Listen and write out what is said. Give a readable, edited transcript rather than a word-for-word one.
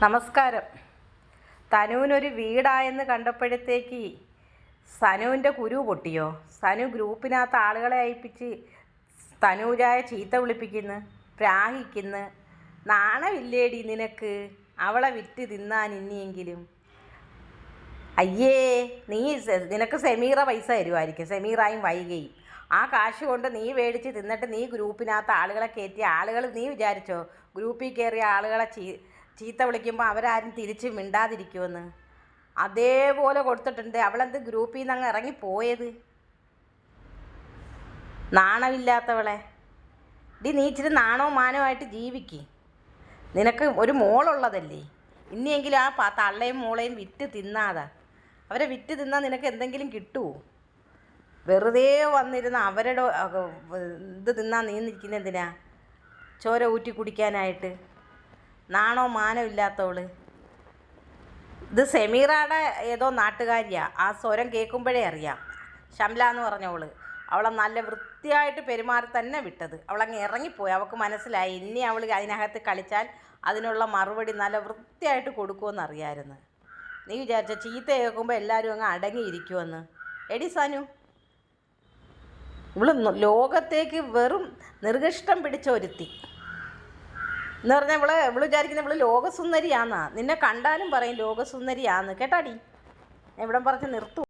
നമസ്കാരം. തനുവിനൊരു വീടായെന്ന് കണ്ടപ്പോഴത്തേക്ക് സനുവിൻ്റെ കുരു പൊട്ടിയോ? സനു ഗ്രൂപ്പിനകത്ത് ആളുകളെ അയപ്പിച്ച് തനൂജായ ചീത്ത വിളിപ്പിക്കുന്നു, പ്രാഹിക്കുന്നു. നാണമില്ലേടി നിനക്ക്? അവളെ വിറ്റ് തിന്നാൻ ഇനിയെങ്കിലും. അയ്യേ, നിനക്ക് സെമീറ പൈസ തരുമായിരിക്കും, സെമീറായും വൈകയും. ആ കാശ് കൊണ്ട് നീ മേടിച്ച് തിന്നിട്ട് നീ ഗ്രൂപ്പിനകത്ത് ആളുകളെ കയറ്റിയ ആളുകൾ, നീ വിചാരിച്ചോ ഗ്രൂപ്പിൽ കയറിയ ആളുകളെ ചീത്ത വിളിക്കുമ്പോൾ അവരാരും തിരിച്ച് മിണ്ടാതിരിക്കുമെന്ന്? അതേപോലെ കൊടുത്തിട്ടുണ്ട്. അവളെന്ത് ഗ്രൂപ്പിൽ നിന്ന് അങ്ങ് ഇറങ്ങിപ്പോയത്? നാണമില്ലാത്തവളെ. നീ ഇച്ചിരി നാണവും മാനവുമായിട്ട് ജീവിക്ക്. നിനക്ക് ഒരു മോളുള്ളതല്ലേ? ഇനിയെങ്കിലും ആ തള്ളയും മോളെയും വിറ്റ് തിന്നാതാ. അവരെ വിറ്റ് തിന്നാൽ നിനക്ക് എന്തെങ്കിലും കിട്ടുമോ? വെറുതെ വന്നിരുന്ന അവരുടെ ഇത് തിന്നാൻ നീ നിൽക്കുന്ന എന്തിനാ? ചോര ഊറ്റി കുടിക്കാനായിട്ട്. നാണോ മാനോ ഇല്ലാത്തവള്. ഇത് സെമീറയുടെ ഏതോ നാട്ടുകാരിയാണ്. ആ സ്വരം കേൾക്കുമ്പോഴേ അറിയാം. ഷംല എന്ന് പറഞ്ഞവള്. അവളെ നല്ല വൃത്തിയായിട്ട് പെരുമാറി തന്നെ വിട്ടത്. അവളങ്ങ് ഇറങ്ങിപ്പോയി. അവൾക്ക് മനസ്സിലായി ഇനി അവൾ അതിനകത്ത് കളിച്ചാൽ അതിനുള്ള മറുപടി നല്ല വൃത്തിയായിട്ട് കൊടുക്കുമെന്ന് അറിയാമായിരുന്നു. നീ വിചാരിച്ച ചീത്ത കേൾക്കുമ്പോൾ എല്ലാവരും അങ്ങ് അടങ്ങിയിരിക്കുമെന്ന്? എടി സനു, ഇവള് ലോകത്തേക്ക് വെറും നിർഗിഷ്ടം പിടിച്ച ഒരുത്തി എന്ന് പറഞ്ഞാൽ ഇവള് വിചാരിക്കുന്ന ഇവള് ലോകസുന്ദരിയാന്നാ. നിന്നെ കണ്ടാലും പറയും ലോകസുന്ദരിയാന്ന്. കേട്ടാടി, ഞാൻ ഇവിടെ പറഞ്ഞ് നിർത്തും.